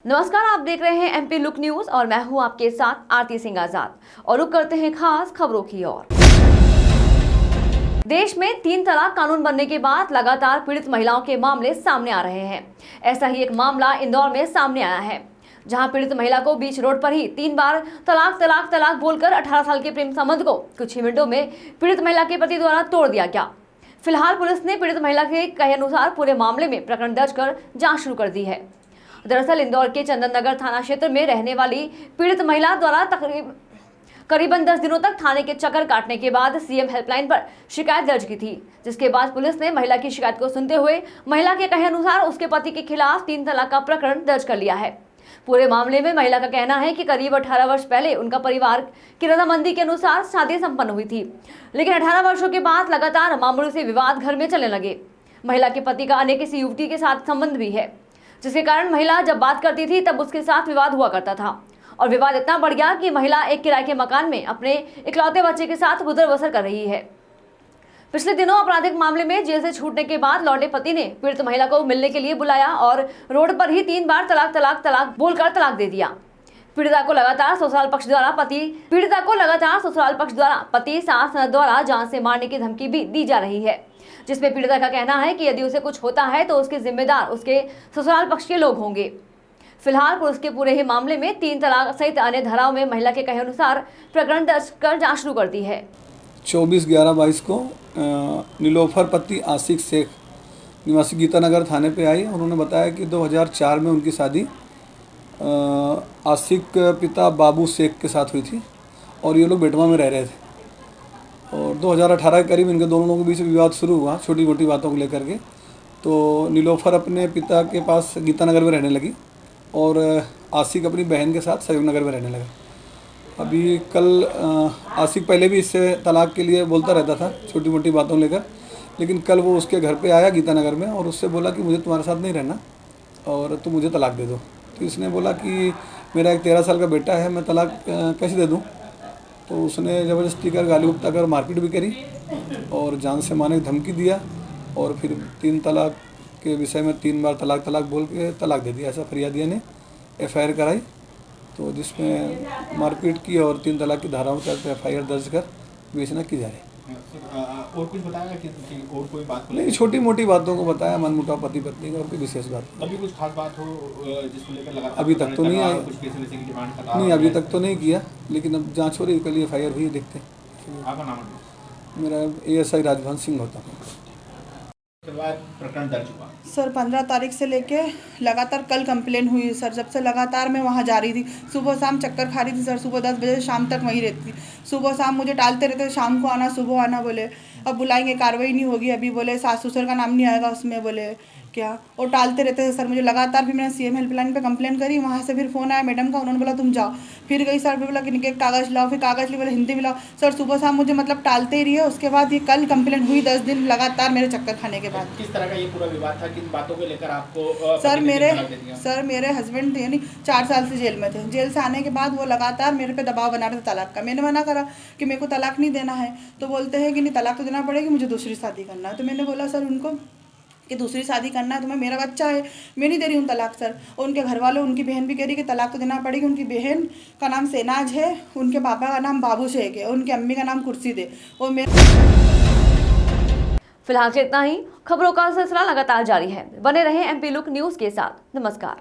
नमस्कार, आप देख रहे हैं एमपी लुक न्यूज और मैं हूं आपके साथ आरती सिंह आजाद। और रुक करते हैं खास खबरों की ओर। देश में 3 तलाक कानून बनने के बाद लगातार पीड़ित महिलाओं के मामले सामने आ रहे हैं। ऐसा ही एक मामला इंदौर में सामने आया है, जहां पीड़ित महिला को बीच रोड पर ही 3 बार तलाक तलाक तलाक बोलकर 18 साल के प्रेम संबंध को कुछ ही मिनटों में पीड़ित महिला के पति द्वारा तोड़ दिया गया। फिलहाल पुलिस ने पीड़ित महिला के कहे अनुसार पूरे मामले में प्रकरण दर्ज कर जांच शुरू कर दी है। दरअसल इंदौर के चंदन नगर थाना क्षेत्र में रहने वाली पीड़ित महिला द्वारा करीबन 10 दिनों तक थाने के चक्कर काटने के बाद सीएम हेल्पलाइन पर शिकायत दर्ज की थी, जिसके बाद पुलिस ने महिला की शिकायत को सुनते हुए महिला के कहे अनुसार उसके पति के खिलाफ 3 तलाक का प्रकरण दर्ज कर लिया है। पूरे मामले में महिला का कहना है कि करीब 18 वर्ष पहले उनका परिवार की रजामंदी के अनुसार शादी संपन्न हुई थी, लेकिन 18 वर्षों के बाद लगातार मामूली से विवाद घर में चलने लगे। महिला के पति का अन्य किसी युवती के साथ संबंध भी है, जिसके कारण महिला जब बात करती थी तब उसके साथ विवाद हुआ करता था और विवाद इतना बढ़ गया कि महिला एक किराए के मकान में अपने इकलौते बच्चे के साथ गुजर बसर कर रही है। पिछले दिनों आपराधिक मामले में जेल से छूटने के बाद लौटे पति ने पीड़ित महिला को मिलने के लिए बुलाया और रोड पर ही 3 बार तलाक तलाक तलाक बोलकर तलाक दे दिया। पीड़िता को लगातार ससुराल पक्ष द्वारा पति सास द्वारा जान से मारने की धमकी भी दी जा रही है, जिसमें पीड़िता का कहना है कि यदि उसे कुछ होता है तो उसके जिम्मेदार उसके ससुराल पक्ष के लोग होंगे। फिलहाल पुलिस के पूरे ही मामले में 3 तलाक सहित अन्य धाराओं में महिला के कहे अनुसार प्रकरण दर्ज कर जांच शुरू कर दी है। 24/11/22 को नीलोफर पति आशिक शेख निवासी गीतानगर थाने पे आई। उन्होंने बताया कि 2004 में उनकी शादी आशिक पिता बाबू शेख के साथ हुई थी और ये लोग बेटवा में रह रहे थे। और 2018 के करीब इनके दोनों लोगों के बीच विवाद शुरू हुआ छोटी मोटी बातों को लेकर के। तो नीलोफर अपने पिता के पास गीतानगर में रहने लगी और आशिक अपनी बहन के साथ सहयोग नगर में रहने लगा। अभी कल आशिक पहले भी इससे तलाक के लिए बोलता रहता था छोटी मोटी बातों लेकर, लेकिन कल वो उसके घर पे आया गीतानगर में और उससे बोला कि मुझे तुम्हारे साथ नहीं रहना और तुम मुझे तलाक दे दो। तो इसने बोला कि मेरा एक 13 साल का बेटा है, मैं तलाक कैसे दे दूँ। तो उसने ज़बरदस्ती कर गाली गुप्ता कर मारपीट भी करी और जान से मारने की धमकी दिया और फिर 3 तलाक के विषय में 3 बार तलाक तलाक बोल के तलाक दे दिया। ऐसा फरियादिया ने FIR कराई, तो जिसमें मारपीट की और 3 तलाक की धाराओं के तहत FIR दर्ज कर विवेचना की जा रही है। और कुछ बताया कि और कोई बात नहीं, छोटी मोटी बातों को बताया, मनमुटाव पति पत्नी का और कोई विशेष बात अभी कुछ खास बात हो जिसको लेकर लगातार अभी तक तो नहीं आई, कुछ पैसे वैसे की डिमांड कर रहा नहीं अभी तक तो नहीं किया, लेकिन अब जांच हो रही है। कल FIR हुई, देखते हैं। आपका नाम? मेरा ASI राजवंश सिंह होता है। प्रकरण दर्ज हुआ सर 15 तारीख से लेके लगातार कल कंप्लेन हुई सर। जब से लगातार मैं वहाँ जा रही थी, सुबह शाम चक्कर खा रही थी सर। सुबह 10 बजे शाम तक वहीं रहती थी। सुबह शाम मुझे टालते रहते, शाम को आना सुबह आना बोले। अब बुलाएंगे कार्रवाई नहीं होगी, अभी बोले सास ससुर का नाम नहीं आएगा उसमें, बोले क्या और टालते रहते थे सर मुझे लगातार। फिर मैंने CM हेल्पलाइन पे कंप्लेन करी, वहाँ से फिर फ़ोन आया मैडम का, उन्होंने बोला तुम जाओ। फिर गई सर, फिर बोला कि एक कागज़ लाओ, फिर कागज़ लिए, बोले हिंदी में लाओ। सर सुबह शाम मुझे मतलब टालते ही रही है। उसके बाद ये कल कंप्लेन हुई 10 दिन लगातार मेरे चक्कर खाने के बाद। किस तरह का ये पूरा विवाद था, किन बातों को लेकर आपको? सर मेरे हस्बैंड थे यानी 4 साल से जेल में थे। जेल से आने के बाद वो लगातार मेरे पे दबाव बना रहे थे तलाक का। मैंने मना करा कि मेरे को तलाक नहीं देना है, तो बोलते हैं कि नहीं तलाक तो देना पड़ेगी, मुझे दूसरी शादी करना है। तो मैंने बोला सर उनको कि दूसरी शादी करना है तो मेरा बच्चा है, मैं नहीं दे रही हूँ तलाक सर। और उनके घर वाले, उनकी बहन भी कह रही कि तलाक तो देना पड़ेगी। उनकी बहन का नाम सेनाज है, उनके पापा का नाम बाबू शेख है, उनकी अम्मी का नाम कुर्सी है। और फिलहाल इतना ही। खबरों का सिलसिला लगातार जारी है, बने रहें MP लुक न्यूज के साथ। नमस्कार।